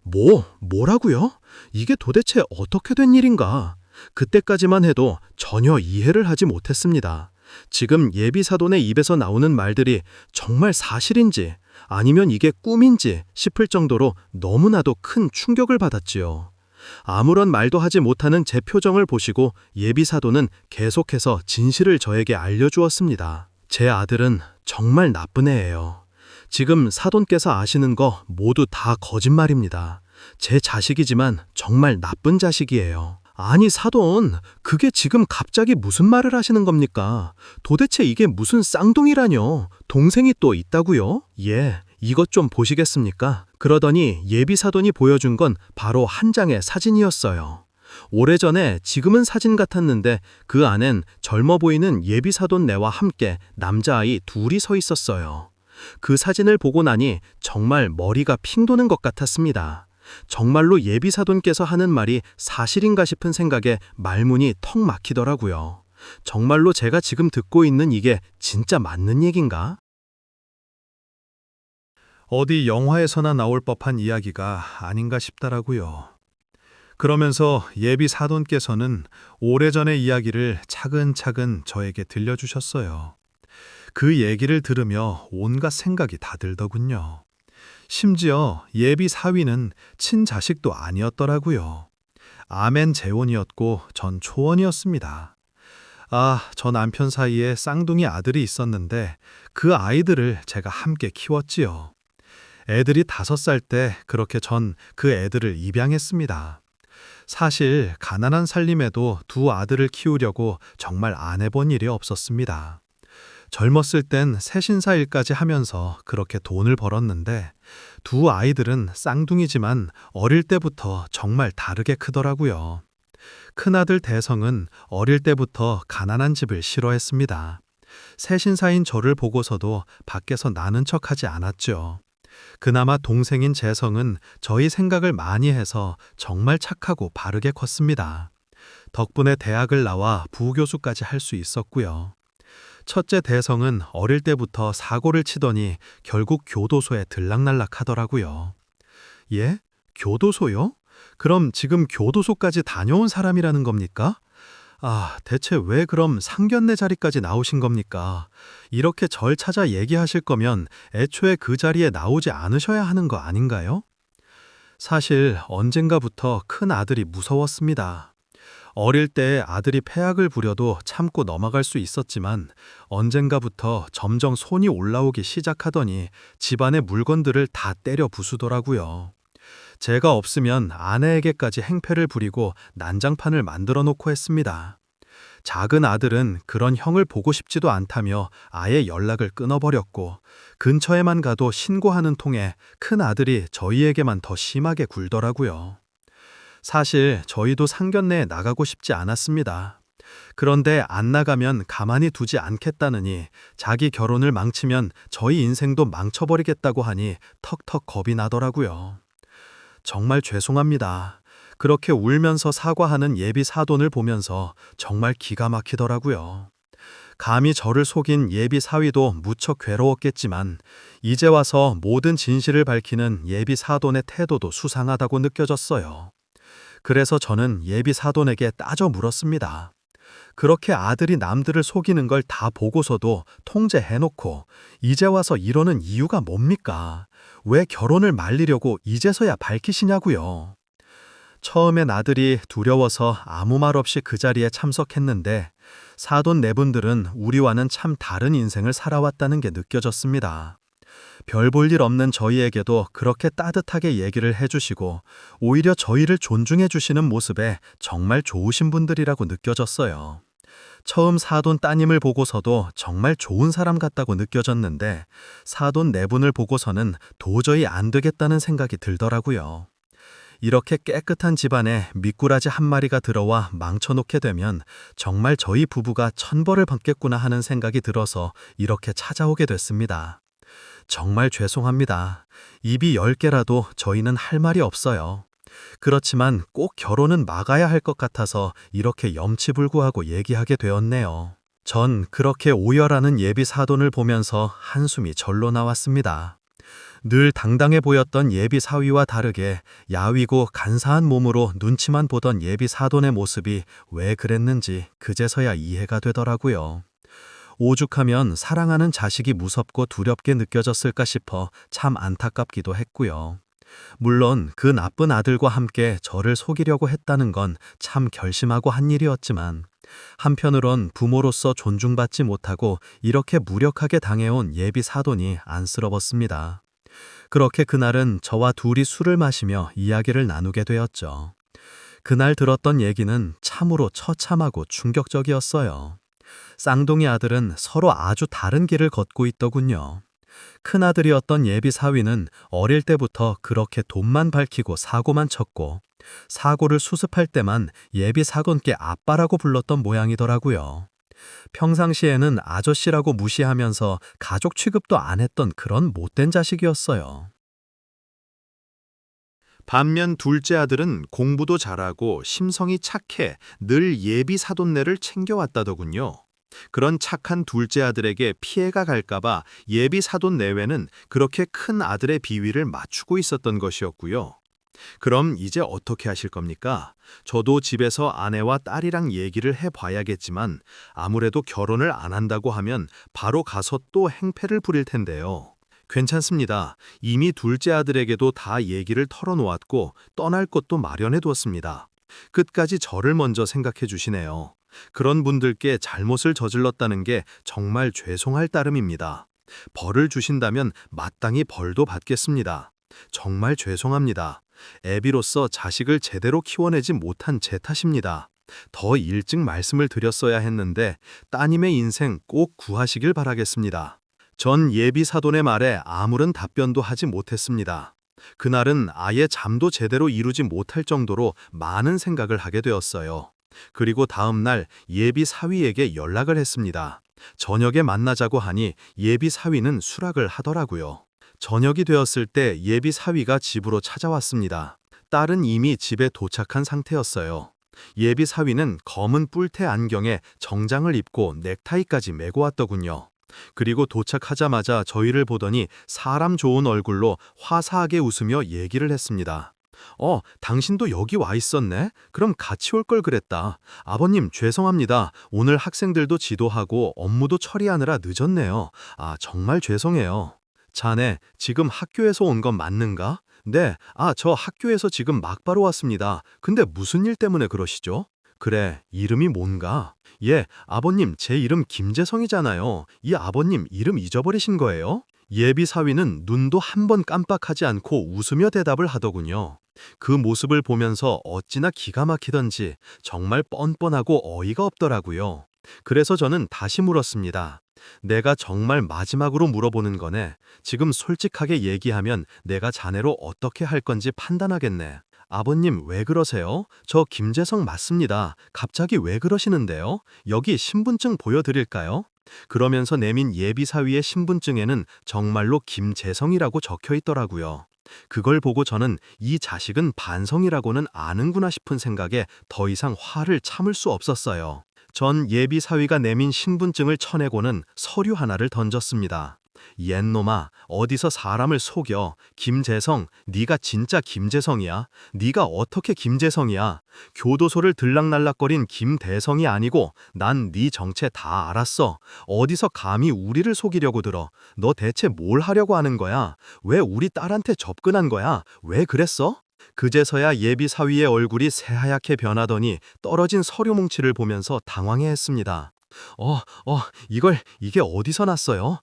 뭐라고요? 이게 도대체 어떻게 된 일인가? 그때까지만 해도 전혀 이해를 하지 못했습니다. 지금 예비사돈의 입에서 나오는 말들이 정말 사실인지 아니면 이게 꿈인지 싶을 정도로 너무나도 큰 충격을 받았지요. 아무런 말도 하지 못하는 제 표정을 보시고 예비사돈은 계속해서 진실을 저에게 알려주었습니다. 제 아들은 정말 나쁜 애예요. 지금 사돈께서 아시는 거 모두 다 거짓말입니다. 제 자식이지만 정말 나쁜 자식이에요. 아니 사돈, 그게 지금 갑자기 무슨 말을 하시는 겁니까? 도대체 이게 무슨 쌍둥이라뇨? 동생이 또 있다고요? 예, 이것 좀 보시겠습니까? 그러더니 예비사돈이 보여준 건 바로 한 장의 사진이었어요. 오래전에 지금은 사진 같았는데 그 안엔 젊어 보이는 예비사돈 네와 함께 남자아이 둘이 서 있었어요. 그 사진을 보고 나니 정말 머리가 핑 도는 것 같았습니다. 정말로 예비사돈께서 하는 말이 사실인가 싶은 생각에 말문이 턱 막히더라고요. 정말로 제가 지금 듣고 있는 이게 진짜 맞는 얘긴가? 어디 영화에서나 나올 법한 이야기가 아닌가 싶더라고요. 그러면서 예비 사돈께서는 오래전의 이야기를 차근차근 저에게 들려주셨어요. 그 얘기를 들으며 온갖 생각이 다 들더군요. 심지어 예비 사위는 친자식도 아니었더라고요. 아멘 재혼이었고 전 초혼이었습니다. 저 남편 사이에 쌍둥이 아들이 있었는데 그 아이들을 제가 함께 키웠지요. 애들이 5살 때 그렇게 전 그 애들을 입양했습니다. 사실 가난한 살림에도 두 아들을 키우려고 정말 안 해본 일이 없었습니다. 젊었을 땐 새신사 일까지 하면서 그렇게 돈을 벌었는데 두 아이들은 쌍둥이지만 어릴 때부터 정말 다르게 크더라고요. 큰아들 대성은 어릴 때부터 가난한 집을 싫어했습니다. 새신사인 저를 보고서도 밖에서 나는 척하지 않았죠. 그나마 동생인 재성은 저희 생각을 많이 해서 정말 착하고 바르게 컸습니다. 덕분에 대학을 나와 부교수까지 할 수 있었고요. 첫째 대성은 어릴 때부터 사고를 치더니 결국 교도소에 들락날락 하더라고요. 예? 교도소요? 그럼 지금 교도소까지 다녀온 사람이라는 겁니까? 대체 왜 그럼 상견례 자리까지 나오신 겁니까? 이렇게 절 찾아 얘기하실 거면 애초에 그 자리에 나오지 않으셔야 하는 거 아닌가요? 사실 언젠가부터 큰 아들이 무서웠습니다. 어릴 때 아들이 패악을 부려도 참고 넘어갈 수 있었지만 언젠가부터 점점 손이 올라오기 시작하더니 집안의 물건들을 다 때려 부수더라고요. 제가 없으면 아내에게까지 행패를 부리고 난장판을 만들어 놓고 했습니다. 작은 아들은 그런 형을 보고 싶지도 않다며 아예 연락을 끊어버렸고 근처에만 가도 신고하는 통에 큰 아들이 저희에게만 더 심하게 굴더라고요. 사실 저희도 상견례에 나가고 싶지 않았습니다. 그런데 안 나가면 가만히 두지 않겠다느니 자기 결혼을 망치면 저희 인생도 망쳐버리겠다고 하니 턱턱 겁이 나더라고요. 정말 죄송합니다. 그렇게 울면서 사과하는 예비 사돈을 보면서 정말 기가 막히더라고요. 감히 저를 속인 예비 사위도 무척 괴로웠겠지만 이제 와서 모든 진실을 밝히는 예비 사돈의 태도도 수상하다고 느껴졌어요. 그래서 저는 예비 사돈에게 따져 물었습니다. 그렇게 아들이 남들을 속이는 걸 다 보고서도 통제해놓고 이제 와서 이러는 이유가 뭡니까? 왜 결혼을 말리려고 이제서야 밝히시냐고요? 처음엔 아들이 두려워서 아무 말 없이 그 자리에 참석했는데 사돈 네 분들은 우리와는 참 다른 인생을 살아왔다는 게 느껴졌습니다. 별 볼 일 없는 저희에게도 그렇게 따뜻하게 얘기를 해주시고 오히려 저희를 존중해 주시는 모습에 정말 좋으신 분들이라고 느껴졌어요. 처음 사돈 따님을 보고서도 정말 좋은 사람 같다고 느껴졌는데 사돈 네 분을 보고서는 도저히 안 되겠다는 생각이 들더라고요. 이렇게 깨끗한 집안에 미꾸라지 한 마리가 들어와 망쳐놓게 되면 정말 저희 부부가 천벌을 받겠구나 하는 생각이 들어서 이렇게 찾아오게 됐습니다. 정말 죄송합니다. 입이 10개라도 저희는 할 말이 없어요. 그렇지만 꼭 결혼은 막아야 할 것 같아서 이렇게 염치불구하고 얘기하게 되었네요. 전 그렇게 오열하는 예비 사돈을 보면서 한숨이 절로 나왔습니다. 늘 당당해 보였던 예비 사위와 다르게 야위고 간사한 몸으로 눈치만 보던 예비 사돈의 모습이 왜 그랬는지 그제서야 이해가 되더라고요. 오죽하면 사랑하는 자식이 무섭고 두렵게 느껴졌을까 싶어 참 안타깝기도 했고요. 물론 그 나쁜 아들과 함께 저를 속이려고 했다는 건 참 결심하고 한 일이었지만 한편으론 부모로서 존중받지 못하고 이렇게 무력하게 당해온 예비 사돈이 안쓰러웠습니다. 그렇게 그날은 저와 둘이 술을 마시며 이야기를 나누게 되었죠. 그날 들었던 얘기는 참으로 처참하고 충격적이었어요. 쌍둥이 아들은 서로 아주 다른 길을 걷고 있더군요. 큰아들이었던 예비 사위는 어릴 때부터 그렇게 돈만 밝히고 사고만 쳤고 사고를 수습할 때만 예비 사돈께 아빠라고 불렀던 모양이더라고요. 평상시에는 아저씨라고 무시하면서 가족 취급도 안 했던 그런 못된 자식이었어요. 반면 둘째 아들은 공부도 잘하고 심성이 착해 늘 예비 사돈네를 챙겨왔다더군요. 그런 착한 둘째 아들에게 피해가 갈까봐 예비 사돈 내외는 그렇게 큰 아들의 비위를 맞추고 있었던 것이었고요. 그럼 이제 어떻게 하실 겁니까? 저도 집에서 아내와 딸이랑 얘기를 해봐야겠지만 아무래도 결혼을 안 한다고 하면 바로 가서 또 행패를 부릴 텐데요. 괜찮습니다. 이미 둘째 아들에게도 다 얘기를 털어놓았고 떠날 곳도 마련해 두었습니다. 끝까지 저를 먼저 생각해 주시네요. 그런 분들께 잘못을 저질렀다는 게 정말 죄송할 따름입니다. 벌을 주신다면 마땅히 벌도 받겠습니다. 정말 죄송합니다. 애비로서 자식을 제대로 키워내지 못한 제 탓입니다. 더 일찍 말씀을 드렸어야 했는데 따님의 인생 꼭 구하시길 바라겠습니다. 전 예비 사돈의 말에 아무런 답변도 하지 못했습니다. 그날은 아예 잠도 제대로 이루지 못할 정도로 많은 생각을 하게 되었어요. 그리고 다음 날 예비 사위에게 연락을 했습니다. 저녁에 만나자고 하니 예비 사위는 수락을 하더라고요. 저녁이 되었을 때 예비 사위가 집으로 찾아왔습니다. 딸은 이미 집에 도착한 상태였어요. 예비 사위는 검은 뿔테 안경에 정장을 입고 넥타이까지 메고 왔더군요. 그리고 도착하자마자 저희를 보더니 사람 좋은 얼굴로 화사하게 웃으며 얘기를 했습니다. 당신도 여기 와 있었네? 그럼 같이 올 걸 그랬다. 아버님 죄송합니다. 오늘 학생들도 지도하고 업무도 처리하느라 늦었네요. 정말 죄송해요. 자네 지금 학교에서 온 건 맞는가? 네, 저 학교에서 지금 막바로 왔습니다. 근데 무슨 일 때문에 그러시죠? 그래, 이름이 뭔가? 예, 아버님 제 이름 김재성이잖아요. 이 아버님 이름 잊어버리신 거예요? 예비 사위는 눈도 한 번 깜빡하지 않고 웃으며 대답을 하더군요. 그 모습을 보면서 어찌나 기가 막히던지 정말 뻔뻔하고 어이가 없더라고요. 그래서 저는 다시 물었습니다. 내가 정말 마지막으로 물어보는 거네. 지금 솔직하게 얘기하면 내가 자네로 어떻게 할 건지 판단하겠네. 아버님 왜 그러세요? 저 김재성 맞습니다. 갑자기 왜 그러시는데요? 여기 신분증 보여드릴까요? 그러면서 내민 예비 사위의 신분증에는 정말로 김재성이라고 적혀 있더라고요. 그걸 보고 저는 이 자식은 반성이라고는 아는구나 싶은 생각에 더 이상 화를 참을 수 없었어요. 전 예비 사위가 내민 신분증을 쳐내고는 서류 하나를 던졌습니다. 옛놈아, 어디서 사람을 속여. 김재성, 네가 진짜 김재성이야? 네가 어떻게 김재성이야? 교도소를 들락날락거린 김대성이 아니고 난 네 정체 다 알았어. 어디서 감히 우리를 속이려고 들어? 너 대체 뭘 하려고 하는 거야? 왜 우리 딸한테 접근한 거야? 왜 그랬어? 그제서야 예비 사위의 얼굴이 새하얗게 변하더니 떨어진 서류 뭉치를 보면서 당황해했습니다. 이게 어디서 났어요?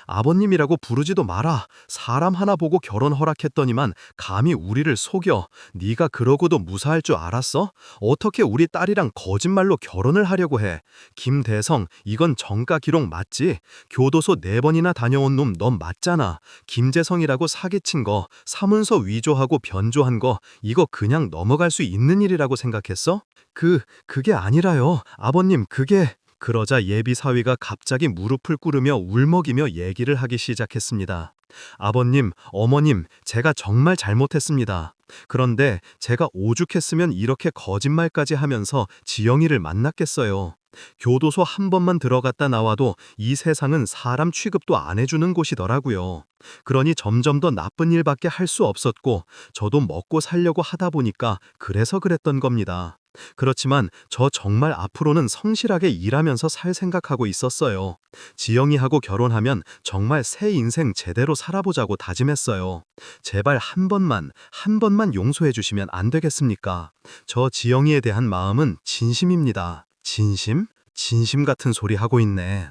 아버님이라고 부르지도 마라. 사람 하나 보고 결혼 허락했더니만 감히 우리를 속여. 네가 그러고도 무사할 줄 알았어? 어떻게 우리 딸이랑 거짓말로 결혼을 하려고 해? 김대성, 이건 정가 기록 맞지? 교도소 4번이나 다녀온 놈 넌 맞잖아. 김재성이라고 사기친 거, 사문서 위조하고 변조한 거, 이거 그냥 넘어갈 수 있는 일이라고 생각했어? 그게 아니라요. 아버님, 그러자 예비 사위가 갑자기 무릎을 꿇으며 울먹이며 얘기를 하기 시작했습니다. 아버님, 어머님, 제가 정말 잘못했습니다. 그런데 제가 오죽했으면 이렇게 거짓말까지 하면서 지영이를 만났겠어요. 교도소 한 번만 들어갔다 나와도 이 세상은 사람 취급도 안 해주는 곳이더라고요. 그러니 점점 더 나쁜 일밖에 할 수 없었고 저도 먹고 살려고 하다 보니까 그래서 그랬던 겁니다. 그렇지만 저 정말 앞으로는 성실하게 일하면서 살 생각하고 있었어요. 지영이하고 결혼하면 정말 새 인생 제대로 살아보자고 다짐했어요. 제발 한 번만 용서해 주시면 안 되겠습니까? 저 지영이에 대한 마음은 진심입니다. 진심? 진심 같은 소리 하고 있네.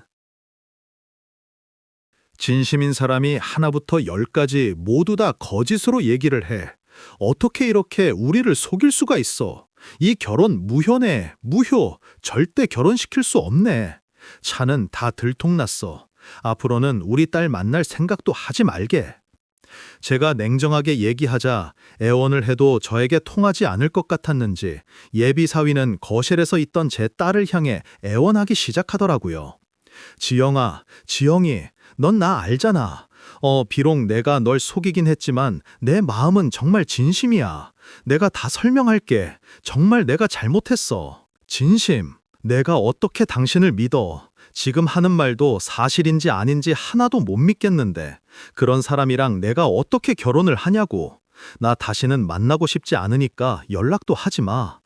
진심인 사람이 하나부터 10까지 모두 다 거짓으로 얘기를 해. 어떻게 이렇게 우리를 속일 수가 있어? 이 결혼 무효네, 무효. 절대 결혼시킬 수 없네. 차는 다 들통났어. 앞으로는 우리 딸 만날 생각도 하지 말게. 제가 냉정하게 얘기하자 애원을 해도 저에게 통하지 않을 것 같았는지 예비 사위는 거실에서 있던 제 딸을 향해 애원하기 시작하더라고요. 지영아, 지영이, 넌 나 알잖아. 비록 내가 널 속이긴 했지만 내 마음은 정말 진심이야. 내가 다 설명할게. 정말 내가 잘못했어. 진심. 내가 어떻게 당신을 믿어. 지금 하는 말도 사실인지 아닌지 하나도 못 믿겠는데 그런 사람이랑 내가 어떻게 결혼을 하냐고. 나 다시는 만나고 싶지 않으니까 연락도 하지 마.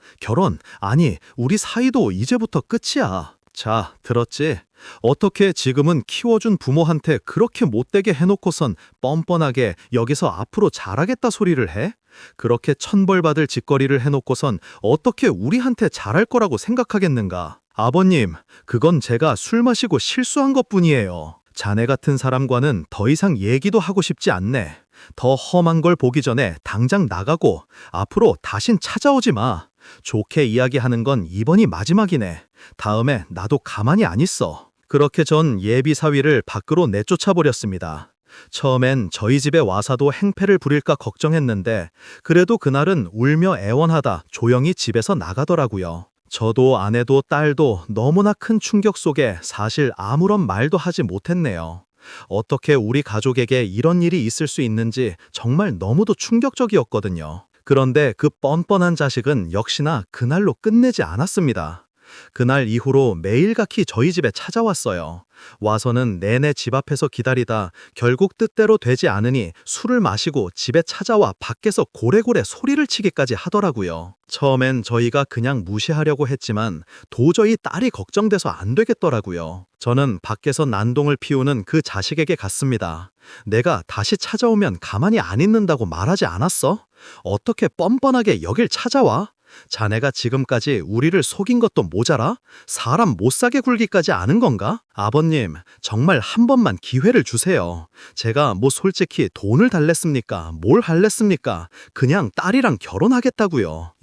아니, 우리 사이도 이제부터 끝이야. 자, 들었지? 어떻게 지금은 키워준 부모한테 그렇게 못되게 해놓고선 뻔뻔하게 여기서 앞으로 잘하겠다 소리를 해? 그렇게 천벌받을 짓거리를 해놓고선 어떻게 우리한테 잘할 거라고 생각하겠는가? 아버님, 그건 제가 술 마시고 실수한 것뿐이에요. 자네 같은 사람과는 더 이상 얘기도 하고 싶지 않네. 더 험한 걸 보기 전에 당장 나가고 앞으로 다신 찾아오지 마. 좋게 이야기하는 건 이번이 마지막이네. 다음에 나도 가만히 안 있어. 그렇게 전 예비 사위를 밖으로 내쫓아 버렸습니다. 처음엔 저희 집에 와서도 행패를 부릴까 걱정했는데 그래도 그날은 울며 애원하다 조용히 집에서 나가더라고요. 저도 아내도 딸도 너무나 큰 충격 속에 사실 아무런 말도 하지 못했네요. 어떻게 우리 가족에게 이런 일이 있을 수 있는지 정말 너무도 충격적이었거든요. 그런데 그 뻔뻔한 자식은 역시나 그날로 끝내지 않았습니다. 그날 이후로 매일같이 저희 집에 찾아왔어요. 와서는 내내 집 앞에서 기다리다 결국 뜻대로 되지 않으니 술을 마시고 집에 찾아와 밖에서 고래고래 소리를 치기까지 하더라고요. 처음엔 저희가 그냥 무시하려고 했지만 도저히 딸이 걱정돼서 안 되겠더라고요. 저는 밖에서 난동을 피우는 그 자식에게 갔습니다. 내가 다시 찾아오면 가만히 안 있는다고 말하지 않았어? 어떻게 뻔뻔하게 여길 찾아와? 자네가 지금까지 우리를 속인 것도 모자라? 사람 못 사게 굴기까지 아는 건가? 아버님, 정말 한 번만 기회를 주세요. 제가 뭐 솔직히 돈을 달랬습니까? 뭘 할랬습니까? 그냥 딸이랑 결혼하겠다고요.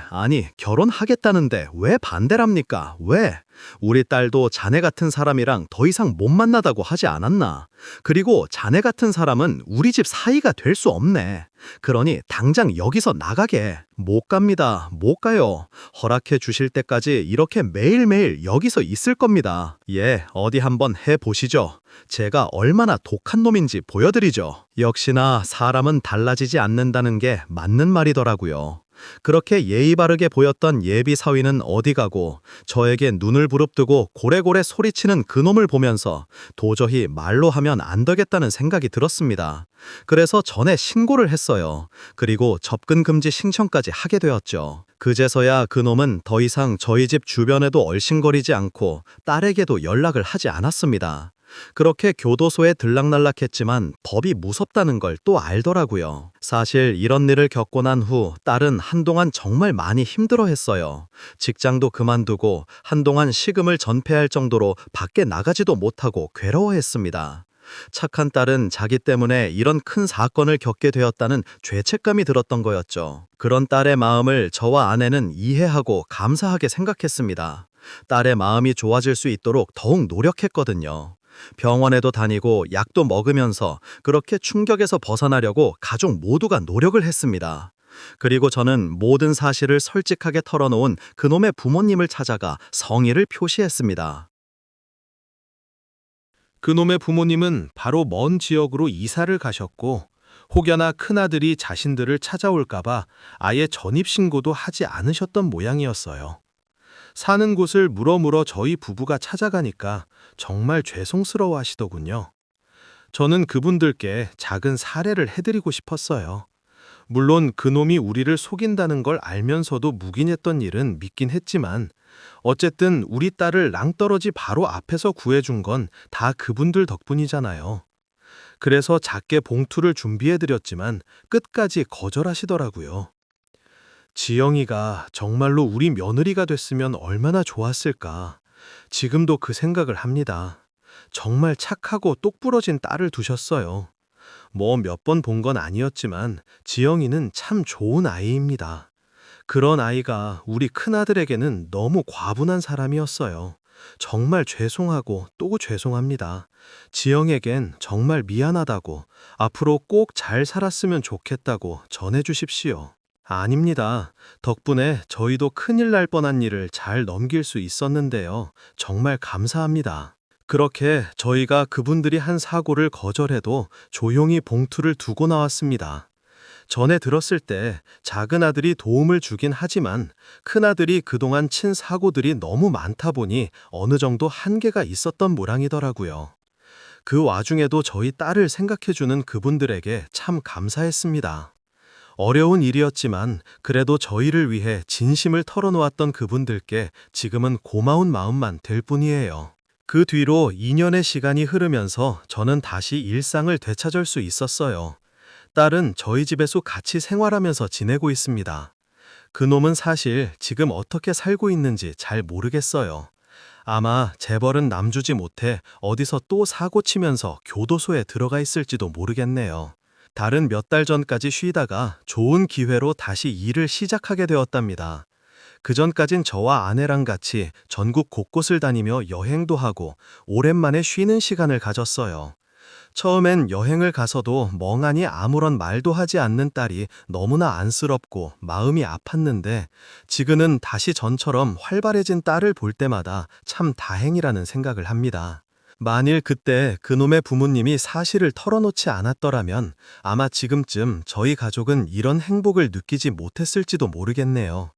아니 결혼하겠다는데 왜 반대랍니까? 왜? 우리 딸도 자네 같은 사람이랑 더 이상 못 만나다고 하지 않았나? 그리고 자네 같은 사람은 우리 집 사이가 될 수 없네. 그러니 당장 여기서 나가게. 못 갑니다. 못 가요. 허락해 주실 때까지 이렇게 매일매일 여기서 있을 겁니다. 어디 한번 해보시죠. 제가 얼마나 독한 놈인지 보여드리죠. 역시나 사람은 달라지지 않는다는 게 맞는 말이더라고요. 그렇게 예의 바르게 보였던 예비 사위는 어디 가고 저에게 눈을 부릅뜨고 고래고래 소리치는 그놈을 보면서 도저히 말로 하면 안 되겠다는 생각이 들었습니다. 그래서 전에 신고를 했어요. 그리고 접근 금지 신청까지 하게 되었죠. 그제서야 그놈은 더 이상 저희 집 주변에도 얼씬거리지 않고 딸에게도 연락을 하지 않았습니다. 그렇게 교도소에 들락날락했지만 법이 무섭다는 걸 또 알더라고요. 사실 이런 일을 겪고 난 후 딸은 한동안 정말 많이 힘들어했어요. 직장도 그만두고 한동안 식음을 전폐할 정도로 밖에 나가지도 못하고 괴로워했습니다. 착한 딸은 자기 때문에 이런 큰 사건을 겪게 되었다는 죄책감이 들었던 거였죠. 그런 딸의 마음을 저와 아내는 이해하고 감사하게 생각했습니다. 딸의 마음이 좋아질 수 있도록 더욱 노력했거든요. 병원에도 다니고 약도 먹으면서 그렇게 충격에서 벗어나려고 가족 모두가 노력을 했습니다. 그리고 저는 모든 사실을 솔직하게 털어놓은 그놈의 부모님을 찾아가 성의를 표시했습니다. 그놈의 부모님은 바로 먼 지역으로 이사를 가셨고 혹여나 큰아들이 자신들을 찾아올까봐 아예 전입신고도 하지 않으셨던 모양이었어요. 사는 곳을 물어물어 저희 부부가 찾아가니까 정말 죄송스러워 하시더군요. 저는 그분들께 작은 사례를 해드리고 싶었어요. 물론 그놈이 우리를 속인다는 걸 알면서도 묵인했던 일은 믿긴 했지만 어쨌든 우리 딸을 낭떠러지 바로 앞에서 구해준 건 다 그분들 덕분이잖아요. 그래서 작게 봉투를 준비해드렸지만 끝까지 거절하시더라고요. 지영이가 정말로 우리 며느리가 됐으면 얼마나 좋았을까. 지금도 그 생각을 합니다. 정말 착하고 똑부러진 딸을 두셨어요. 뭐 몇 번 본 건 아니었지만 지영이는 참 좋은 아이입니다. 그런 아이가 우리 큰아들에게는 너무 과분한 사람이었어요. 정말 죄송하고 또 죄송합니다. 지영에겐 정말 미안하다고 앞으로 꼭 잘 살았으면 좋겠다고 전해주십시오. 아닙니다. 덕분에 저희도 큰일 날 뻔한 일을 잘 넘길 수 있었는데요. 정말 감사합니다. 그렇게 저희가 그분들이 한 사고를 거절해도 조용히 봉투를 두고 나왔습니다. 전에 들었을 때 작은 아들이 도움을 주긴 하지만 큰아들이 그동안 친 사고들이 너무 많다 보니 어느 정도 한계가 있었던 모양이더라고요. 그 와중에도 저희 딸을 생각해주는 그분들에게 참 감사했습니다. 어려운 일이었지만 그래도 저희를 위해 진심을 털어놓았던 그분들께 지금은 고마운 마음만 될 뿐이에요. 그 뒤로 2년의 시간이 흐르면서 저는 다시 일상을 되찾을 수 있었어요. 딸은 저희 집에서 같이 생활하면서 지내고 있습니다. 그놈은 사실 지금 어떻게 살고 있는지 잘 모르겠어요. 아마 재벌은 남주지 못해 어디서 또 사고 치면서 교도소에 들어가 있을지도 모르겠네요. 딸은 몇 달 전까지 쉬다가 좋은 기회로 다시 일을 시작하게 되었답니다. 그전까진 저와 아내랑 같이 전국 곳곳을 다니며 여행도 하고 오랜만에 쉬는 시간을 가졌어요. 처음엔 여행을 가서도 멍하니 아무런 말도 하지 않는 딸이 너무나 안쓰럽고 마음이 아팠는데 지금은 다시 전처럼 활발해진 딸을 볼 때마다 참 다행이라는 생각을 합니다. 만일 그때 그놈의 부모님이 사실을 털어놓지 않았더라면 아마 지금쯤 저희 가족은 이런 행복을 느끼지 못했을지도 모르겠네요.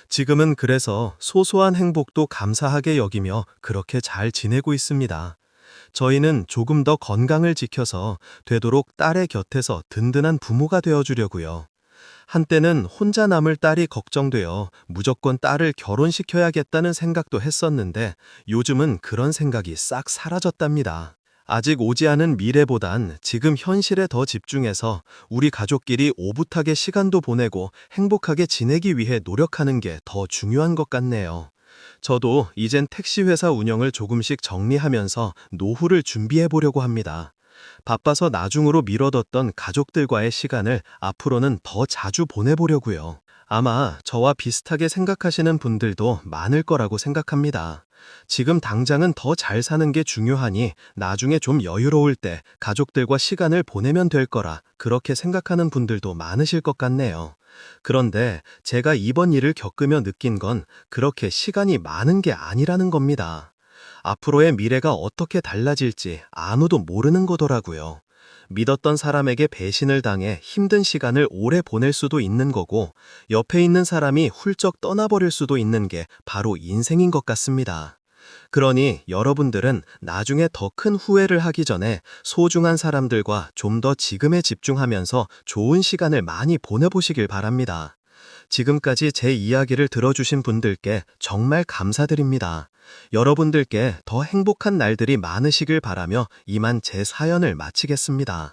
지금은 그래서 소소한 행복도 감사하게 여기며 그렇게 잘 지내고 있습니다. 저희는 조금 더 건강을 지켜서 되도록 딸의 곁에서 든든한 부모가 되어주려고요. 한때는 혼자 남을 딸이 걱정되어 무조건 딸을 결혼시켜야겠다는 생각도 했었는데 요즘은 그런 생각이 싹 사라졌답니다. 아직 오지 않은 미래보단 지금 현실에 더 집중해서 우리 가족끼리 오붓하게 시간도 보내고 행복하게 지내기 위해 노력하는 게 더 중요한 것 같네요. 저도 이젠 택시회사 운영을 조금씩 정리하면서 노후를 준비해 보려고 합니다. 바빠서 나중으로 미뤄뒀던 가족들과의 시간을 앞으로는 더 자주 보내보려고요. 아마 저와 비슷하게 생각하시는 분들도 많을 거라고 생각합니다. 지금 당장은 더 잘 사는 게 중요하니 나중에 좀 여유로울 때 가족들과 시간을 보내면 될 거라 그렇게 생각하는 분들도 많으실 것 같네요. 그런데 제가 이번 일을 겪으며 느낀 건 그렇게 시간이 많은 게 아니라는 겁니다. 앞으로의 미래가 어떻게 달라질지 아무도 모르는 거더라고요. 믿었던 사람에게 배신을 당해 힘든 시간을 오래 보낼 수도 있는 거고 옆에 있는 사람이 훌쩍 떠나버릴 수도 있는 게 바로 인생인 것 같습니다. 그러니 여러분들은 나중에 더 큰 후회를 하기 전에 소중한 사람들과 좀 더 지금에 집중하면서 좋은 시간을 많이 보내보시길 바랍니다. 지금까지 제 이야기를 들어주신 분들께 정말 감사드립니다. 여러분들께 더 행복한 날들이 많으시길 바라며 이만 제 사연을 마치겠습니다.